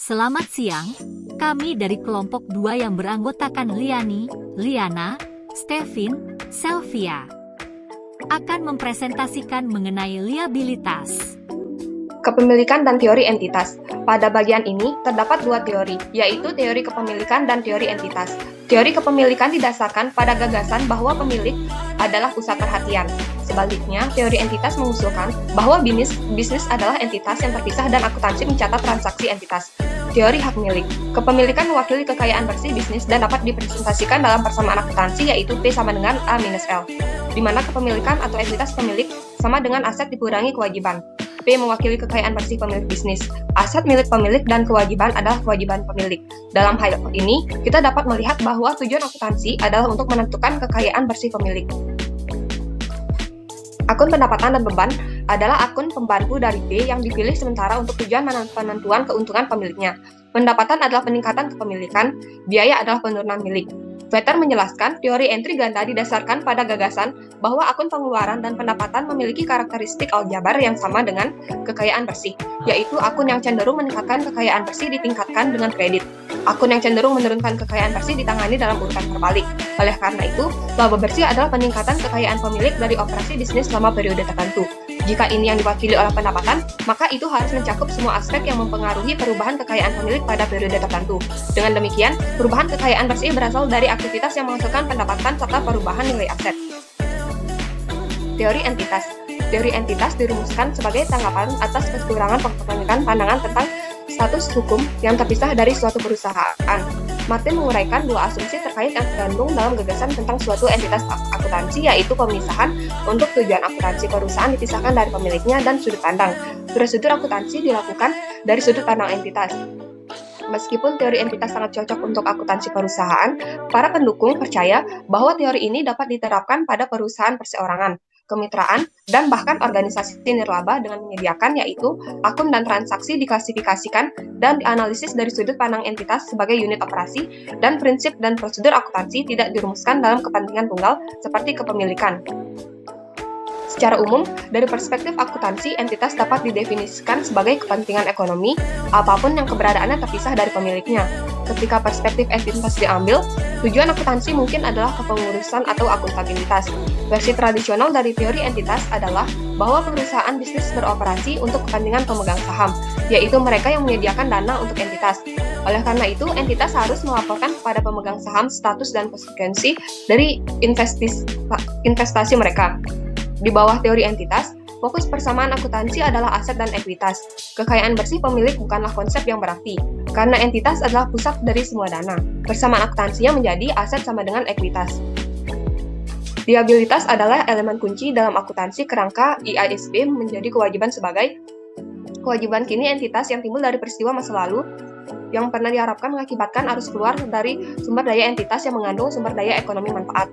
Selamat siang, kami dari kelompok 2 yang beranggotakan Liani, Liana, Stevin, Selvia akan mempresentasikan mengenai liabilitas. Kepemilikan dan teori entitas. Pada bagian ini, terdapat dua teori, yaitu teori kepemilikan dan teori entitas. Teori kepemilikan didasarkan pada gagasan bahwa pemilik adalah pusat perhatian. Sebaliknya, teori entitas mengusulkan bahwa bisnis adalah entitas yang terpisah dan akuntansi mencatat transaksi entitas. Teori hak milik. Kepemilikan mewakili kekayaan bersih bisnis dan dapat dipresentasikan dalam persamaan akuntansi yaitu P sama dengan A minus L, di mana kepemilikan atau entitas pemilik sama dengan aset dikurangi kewajiban. P mewakili kekayaan bersih pemilik bisnis. Aset milik pemilik dan kewajiban adalah kewajiban pemilik. Dalam hal ini, kita dapat melihat bahwa tujuan akuntansi adalah untuk menentukan kekayaan bersih pemilik. Akun pendapatan dan beban adalah akun pembantu dari P yang dipilih sementara untuk tujuan penentuan keuntungan pemiliknya. Pendapatan adalah peningkatan kepemilikan, biaya adalah penurunan milik. Vetter menjelaskan teori entry ganda didasarkan pada gagasan bahwa akun pengeluaran dan pendapatan memiliki karakteristik aljabar yang sama dengan kekayaan bersih, yaitu akun yang cenderung meningkatkan kekayaan bersih ditingkatkan dengan kredit. Akun yang cenderung menurunkan kekayaan bersih ditangani dalam urutan terbalik. Oleh karena itu, laba bersih adalah peningkatan kekayaan pemilik dari operasi bisnis selama periode tertentu. Jika ini yang diwakili oleh pendapatan, maka itu harus mencakup semua aspek yang mempengaruhi perubahan kekayaan pemilik pada periode tertentu. Dengan demikian, perubahan kekayaan bersih berasal dari aktivitas yang menghasilkan pendapatan serta perubahan nilai aset. Teori entitas. Teori entitas dirumuskan sebagai tanggapan atas kekurangan kepemilikan pandangan tentang status hukum yang terpisah dari suatu perusahaan. Martin menguraikan dua asumsi terkait yang terkandung dalam gagasan tentang suatu entitas akuntansi, yaitu pemisahan untuk tujuan akuntansi perusahaan dipisahkan dari pemiliknya dan sudut pandang. Prosedur akuntansi dilakukan dari sudut pandang entitas. Meskipun teori entitas sangat cocok untuk akuntansi perusahaan, para pendukung percaya bahwa teori ini dapat diterapkan pada perusahaan perseorangan, kemitraan, dan bahkan organisasi nirlaba dengan menyediakan yaitu akun dan transaksi diklasifikasikan dan dianalisis dari sudut pandang entitas sebagai unit operasi, dan prinsip dan prosedur akuntansi tidak dirumuskan dalam kepentingan tunggal seperti kepemilikan. Secara umum, dari perspektif akuntansi, entitas dapat didefinisikan sebagai kepentingan ekonomi, apapun yang keberadaannya terpisah dari pemiliknya. Ketika perspektif entitas diambil, tujuan akuntansi mungkin adalah kepengurusan atau akuntabilitas. Versi tradisional dari teori entitas adalah bahwa perusahaan bisnis beroperasi untuk kepentingan pemegang saham, yaitu mereka yang menyediakan dana untuk entitas. Oleh karena itu, entitas harus melaporkan kepada pemegang saham status dan konsekuensi dari investasi mereka. Di bawah teori entitas, fokus persamaan akuntansi adalah aset dan ekuitas. Kekayaan bersih pemilik bukanlah konsep yang berarti, karena entitas adalah pusat dari semua dana. Persamaan akuntansinya menjadi aset sama dengan ekuitas. Liabilitas adalah elemen kunci dalam akuntansi kerangka IASB menjadi kewajiban sebagai kewajiban kini entitas yang timbul dari peristiwa masa lalu yang pernah diharapkan mengakibatkan arus keluar dari sumber daya entitas yang mengandung sumber daya ekonomi manfaat.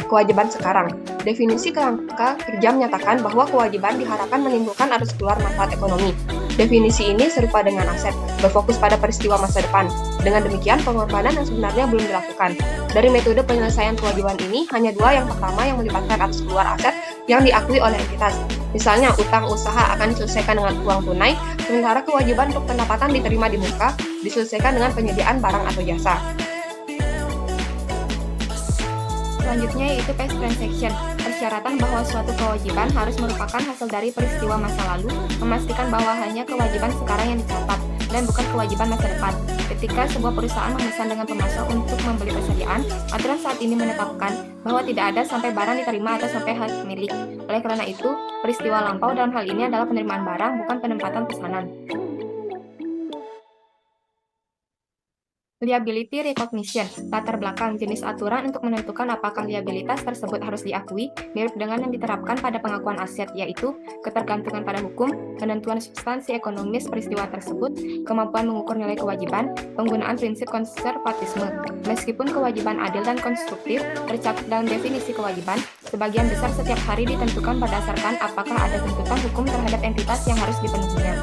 Kewajiban sekarang. Definisi kerangka kerja menyatakan bahwa kewajiban diharapkan menimbulkan arus keluar manfaat ekonomi. Definisi ini serupa dengan aset, berfokus pada peristiwa masa depan. Dengan demikian, pengorbanan yang sebenarnya belum dilakukan. Dari metode penyelesaian kewajiban ini, hanya dua yang pertama yang melibatkan arus keluar aset yang diakui oleh entitas. Misalnya, utang usaha akan diselesaikan dengan uang tunai, sementara kewajiban untuk pendapatan diterima di muka diselesaikan dengan penyediaan barang atau jasa. Selanjutnya yaitu past transaction, persyaratan bahwa suatu kewajiban harus merupakan hasil dari peristiwa masa lalu, memastikan bahwa hanya kewajiban sekarang yang dicatat, dan bukan kewajiban masa depan. Ketika sebuah perusahaan memesan dengan pemasok untuk membeli persediaan, aturan saat ini menetapkan bahwa tidak ada sampai barang diterima atau sampai hak milik. Oleh karena itu, peristiwa lampau dalam hal ini adalah penerimaan barang, bukan penempatan pesanan. Liability recognition, latar belakang jenis aturan untuk menentukan apakah liabilitas tersebut harus diakui, mirip dengan yang diterapkan pada pengakuan aset, yaitu ketergantungan pada hukum, penentuan substansi ekonomis peristiwa tersebut, kemampuan mengukur nilai kewajiban, penggunaan prinsip konservatisme. Meskipun kewajiban adil dan konstruktif tercakup dalam definisi kewajiban, sebagian besar setiap hari ditentukan berdasarkan apakah ada tuntutan hukum terhadap entitas yang harus dipenuhinya.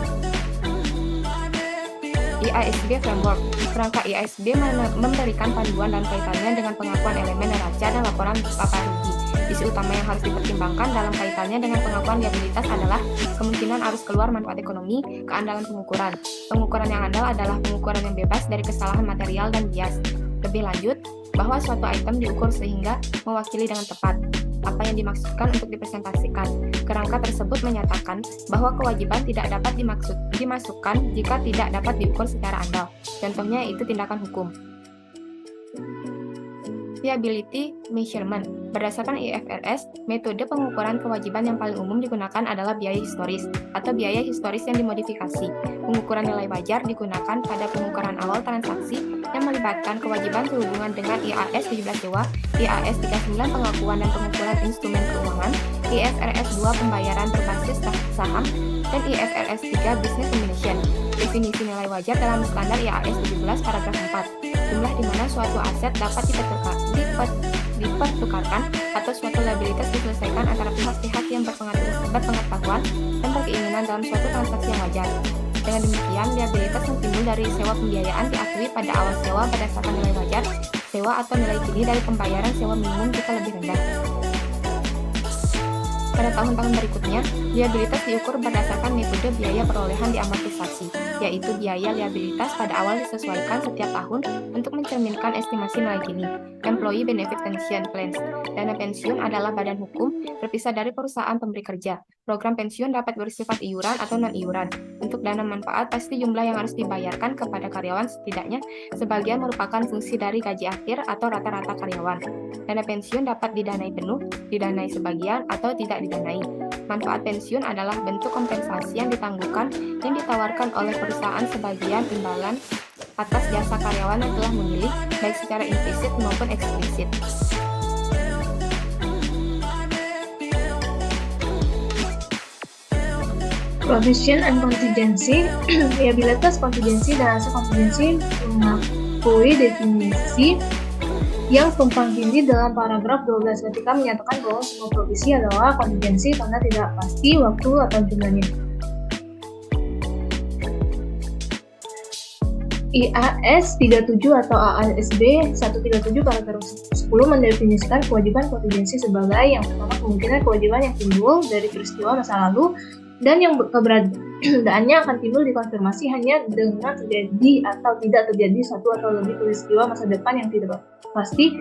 IASB Framework. Kerangka IASB memberikan panduan dan kaitannya dengan pengakuan elemen neraca dan laporan laba rugi. Isu utama yang harus dipertimbangkan dalam kaitannya dengan pengakuan liabilitas adalah kemungkinan arus keluar manfaat ekonomi, keandalan pengukuran. Pengukuran yang andal adalah pengukuran yang bebas dari kesalahan material dan bias. Lebih lanjut, bahwa suatu item diukur sehingga mewakili dengan tepat apa yang dimaksudkan untuk dipresentasikan. Kerangka tersebut menyatakan bahwa kewajiban tidak dapat dimasukkan jika tidak dapat diukur secara andal. Contohnya yaitu tindakan hukum. Liability measurement. Berdasarkan IFRS, metode pengukuran kewajiban yang paling umum digunakan adalah biaya historis atau biaya historis yang dimodifikasi. Pengukuran nilai wajar digunakan pada pengukuran awal transaksi yang melibatkan kewajiban sehubungan dengan IAS 17 Dewa, IAS 39 pengakuan dan pengukuran instrumen keuangan, IFRS 2 pembayaran berbasis saham, dan IFRS 3 business combination. Definisi nilai wajar dalam standar IAS 17 paragraf 4. Jumlah di mana suatu aset dapat dipertukarkan atau suatu liabilitas diselesaikan antara pihak-pihak yang berpengetahuan dan berkeinginan dalam suatu transaksi yang wajar. Dengan demikian, liabilitas yang timbul dari sewa pembiayaan diakui pada awal sewa berdasarkan nilai wajar sewa atau nilai kini dari pembayaran sewa minimum jika lebih rendah. Pada tahun-tahun berikutnya, liabilitas diukur berdasarkan metode biaya perolehan diamortisasi, yaitu biaya liabilitas pada awal disesuaikan setiap tahun untuk mencerminkan estimasi nilai kini. Employee Benefit Pension Plans. Dana pensiun adalah badan hukum berpisah dari perusahaan pemberi kerja. Program pensiun dapat bersifat iuran atau non-iuran. Untuk dana manfaat, pasti jumlah yang harus dibayarkan kepada karyawan setidaknya sebagian merupakan fungsi dari gaji akhir atau rata-rata karyawan. Dana pensiun dapat didanai penuh, didanai sebagian, atau tidak didanai. Manfaat pensiun adalah bentuk kompensasi yang ditangguhkan yang ditawarkan oleh perusahaan sebagian imbalan atas jasa karyawan yang telah memilih, baik secara implisit maupun eksplisit. Provision and contingency. Liabilitas kontingensi dan aset kontingensi mengakui definisi yang tumpang tindih dalam paragraf 12 ketika menyatakan bahwa semua provisi adalah kontingensi karena tidak pasti waktu atau jumlahnya. IAS 37 atau AASB 137 paragraf 10 mendefinisikan kewajiban kontingensi sebagai yang pertama kemungkinan kewajiban yang timbul dari peristiwa masa lalu dan yang keberadaannya akan timbul dikonfirmasi hanya dengan terjadi atau tidak terjadi satu atau lebih peristiwa masa depan yang tidak pasti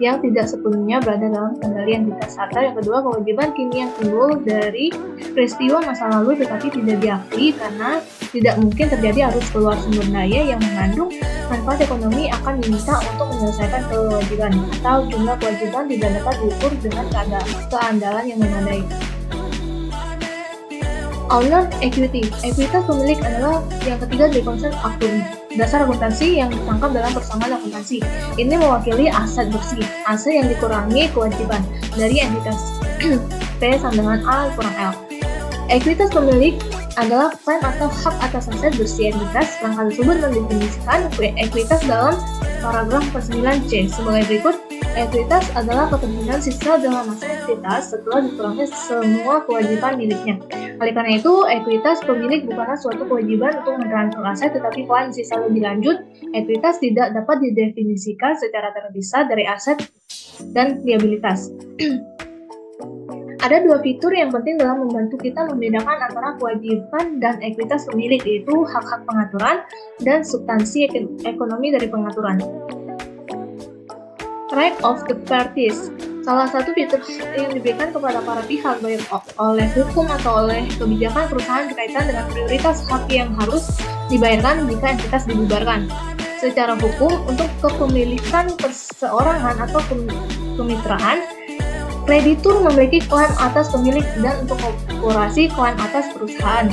yang tidak sepenuhnya berada dalam kendali entitas. Atau yang kedua, kewajiban kini yang timbul dari peristiwa masa lalu tetapi tidak diakui karena tidak mungkin terjadi arus keluar sumber daya yang mengandung manfaat ekonomi akan diminta untuk menyelesaikan kewajiban, atau jumlah kewajiban tidak dapat diukur dengan keandalan yang memadai. Owner equity. Ekuitas pemilik adalah yang ketiga dari konsep dasar akuntansi yang ditangkap dalam persamaan akuntansi. Ini mewakili aset bersih, aset yang dikurangi kewajiban dari entitas P sama dengan A kurang L. Ekuitas pemilik adalah klaim atau hak atas aset bersih entitas. Rangka tersebut mendefinisikan ekuitas dalam paragraf 9C sebagai berikut. Ekuitas adalah kepentingan sisa dalam masa entitas setelah dikurangi semua kewajiban miliknya. Oleh karena itu, ekuitas pemilik bukanlah suatu kewajiban untuk mentransfer aset, tetapi klaim sisa lebih lanjut. Ekuitas tidak dapat didefinisikan secara terpisah dari aset dan liabilitas. Ada dua fitur yang penting dalam membantu kita membedakan antara kewajiban dan ekuitas pemilik, yaitu hak-hak pengaturan dan substansi ekonomi dari pengaturan. Right of the parties. Salah satu fitur yang diberikan kepada para pihak baik oleh hukum atau oleh kebijakan perusahaan berkaitan dengan prioritas hak yang harus dibayarkan jika entitas dibubarkan. Secara hukum, untuk kepemilikan perseorangan atau kemitraan, kreditur memiliki klaim atas pemilik dan untuk korporasi klaim atas perusahaan.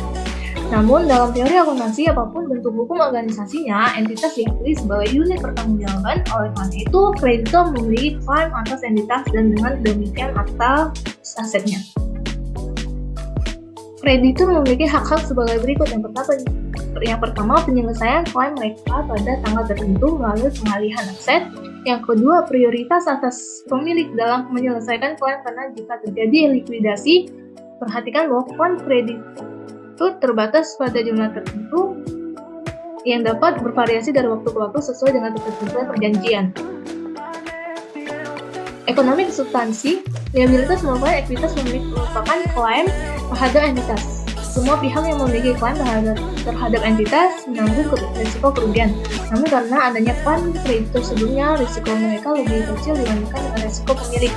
Namun, dalam teori akuntansi, apapun bentuk hukum organisasinya, entitas diakui sebagai unit pertanggungjawaban. Oleh karena itu, kreditor memiliki klaim atas entitas dan dengan demikian atas asetnya. Kreditur memiliki hak-hak sebagai berikut. Yang pertama, penyelesaian klaim mereka pada tanggal tertentu melalui pengalihan aset. Yang kedua, prioritas atas pemilik dalam menyelesaikan klaim karena jika terjadi likuidasi, perhatikan bahwa klaim kreditur terbatas pada jumlah tertentu yang dapat bervariasi dari waktu ke waktu sesuai dengan ketentuan perjanjian. Ekonomi substansi, liabilitas merupakan ekuitas merupakan klaim terhadap entitas. Semua pihak yang memiliki klaim terhadap entitas menanggung risiko kerugian. Namun karena adanya klaim kreditur sebelumnya, risiko mereka lebih kecil dibandingkan dengan risiko pemilik.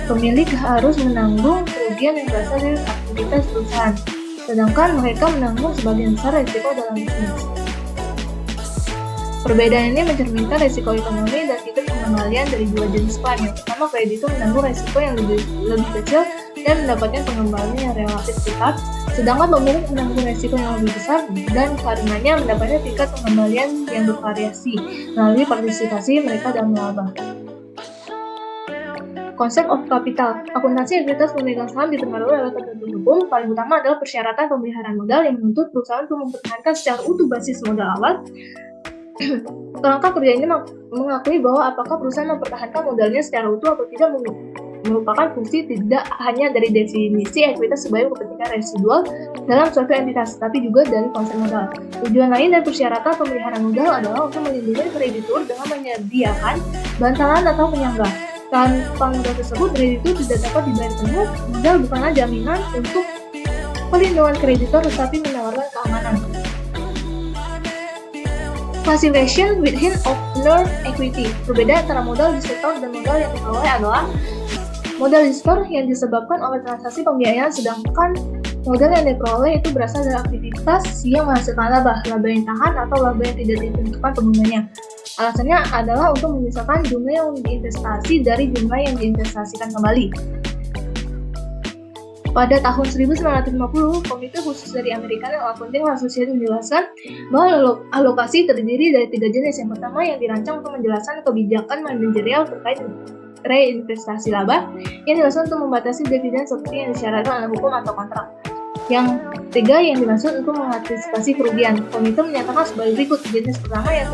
Pemilik harus menanggung kerugian yang berasal dari aktivitas perusahaan, sedangkan mereka menanggung sebagian besar risiko dalam bisnis. Perbedaan ini mencerminkan risiko ekonomi dan tingkat pengembalian dari dua jenis klaim. Yang pertama, kreditur menanggung risiko yang lebih kecil dan mendapatkan pengembalian yang relatif cepat, sedangkan pemilik menanggung risiko yang lebih besar dan karenanya mendapatkan tingkat pengembalian yang bervariasi melalui partisipasi mereka dalam laba. Konsep of capital. Akuntansi ekuitas pemegang saham dipengaruhi oleh ketentuan hukum. Paling utama adalah persyaratan pemeliharaan modal yang menuntut perusahaan untuk mempertahankan secara utuh basis modal awal. Kerangka kerja ini mengakui bahwa apakah perusahaan mempertahankan modalnya secara utuh atau tidak merupakan fungsi tidak hanya dari definisi ekuitas sebagai kepentingan residual dalam suatu entitas, tapi juga dari konsep modal. Tujuan lain dan persyaratan pemeliharaan modal adalah untuk melindungi kreditur dengan menyediakan bantalan atau penyangga. Tanpa modal tersebut, kreditur tidak dapat dibayar penuh. Modal bukanlah jaminan untuk pelindungan kreditor, tetapi menawarkan keamanan. Classification within owner equity. Perbedaan antara modal distor dan modal yang diperoleh adalah modal distor yang disebabkan oleh transaksi pembiayaan, sedangkan modal yang diperoleh itu berasal dari aktivitas yang menghasilkan laba yang tahan atau laba yang tidak ditentukan penggunanya. Alasannya adalah untuk memisahkan jumlah yang diinvestasi dari jumlah yang diinvestasikan kembali. Pada tahun 1950, Komite Khusus dari American Accounting Association menjelaskan bahwa alokasi terdiri dari 3 jenis. Yang pertama yang dirancang untuk menjelaskan kebijakan manajerial terkait reinvestasi laba, yang dimaksud untuk membatasi dividen seperti yang disyaratkan oleh hukum atau kontrak. Yang ketiga yang dimaksud untuk mengantisipasi kerugian. Komite menyatakan sebagai berikut. Jenis pertama yang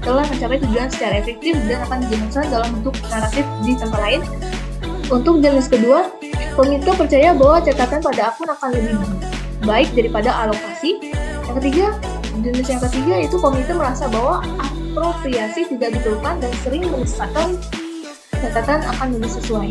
telah mencapai tujuan secara efektif dan akan dijelaskan dalam bentuk naratif di tempat lain. Untuk jenis kedua, komite percaya bahwa catatan pada akun akan lebih baik daripada alokasi. Jenis yang ketiga itu komite merasa bahwa apropriasi tidak diperlukan dan sering mendesakan catatan akan lebih sesuai.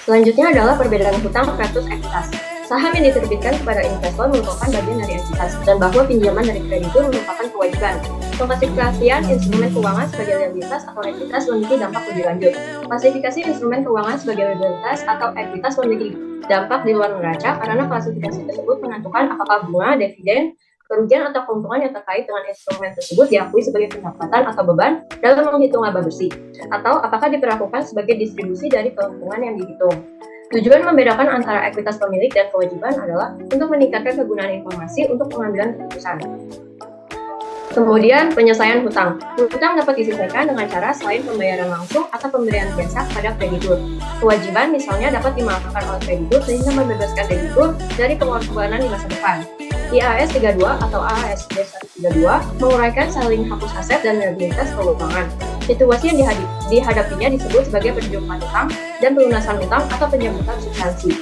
Selanjutnya adalah perbedaan hutang versus ekuitas. Saham yang diterbitkan kepada investor merupakan bagian dari ekuitas, dan bahwa pinjaman dari kreditur merupakan kewajiban. Pengklasifikasian instrumen keuangan sebagai liabilitas atau ekuitas memiliki dampak lebih lanjut. Klasifikasi instrumen keuangan sebagai liabilitas atau ekuitas memiliki dampak di luar neraca karena klasifikasi tersebut menentukan apakah bunga, dividen, kerugian atau keuntungan yang terkait dengan instrumen tersebut diakui sebagai pendapatan atau beban dalam menghitung laba bersih, atau apakah diperlakukan sebagai distribusi dari keuntungan yang dihitung. Tujuan membedakan antara ekuitas pemilik dan kewajiban adalah untuk meningkatkan kegunaan informasi untuk pengambilan keputusan. Kemudian, penyelesaian hutang. Hutang dapat diselesaikan dengan cara selain pembayaran langsung atau pemberian jasa kepada kreditur. Kewajiban misalnya dapat dimaafkan oleh kreditur sehingga membebaskan kreditur dari pengorbanan di masa depan. IAS 32 atau AASB 132 menguraikan saling hapus aset dan liabilitas keuangan. Situasi yang dihadapinya disebut sebagai penunjukan hutang dan pelunasan hutang atau pencabutan substansi.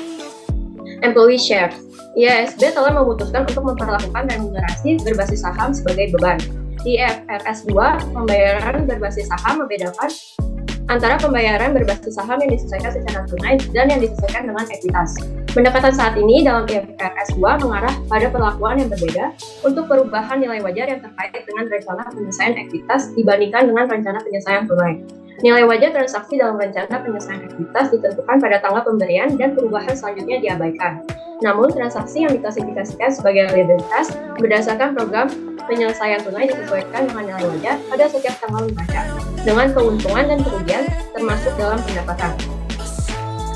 Employee share. IASB telah memutuskan untuk memperlakukan remunerasi berbasis saham sebagai beban. Di IFRS 2, pembayaran berbasis saham membedakan antara pembayaran berbasis saham yang diselesaikan secara tunai dan yang diselesaikan dengan ekuitas. Pendekatan saat ini dalam IFRS 2 mengarah pada perlakuan yang berbeda untuk perubahan nilai wajar yang terkait dengan rencana penyelesaian ekuitas dibandingkan dengan rencana penyelesaian tunai. Nilai wajar transaksi dalam rencana penyelesaian ekuitas ditentukan pada tanggal pemberian dan perubahan selanjutnya diabaikan. Namun, transaksi yang diklasifikasikan sebagai liabilitas berdasarkan program penyelesaian tunai disesuaikan dengan nilai wajar pada setiap tanggal neraca, dengan keuntungan dan kerugian termasuk dalam pendapatan.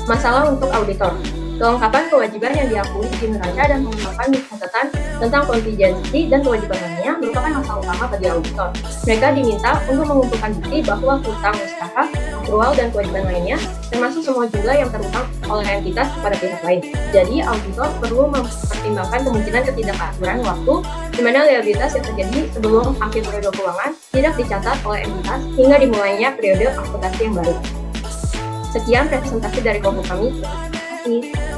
Masalah untuk auditor. Kelengkapan kewajiban yang diakui di neraca dan mengungkapkan catatan tentang kontingensi dan kewajiban lainnya merupakan masalah utama bagi auditor. Mereka diminta untuk mengumpulkan bukti bahwa hutang mustahak, akrual, dan kewajiban lainnya, termasuk semua jumlah yang terhutang oleh entitas kepada pihak lain. Jadi, auditor perlu mempertimbangkan kemungkinan ketidakaturan waktu di mana liabilitas yang terjadi sebelum akhir periode keuangan tidak dicatat oleh entitas hingga dimulainya periode akuntansi yang baru. Sekian presentasi dari kelompok kami. Terima kasih.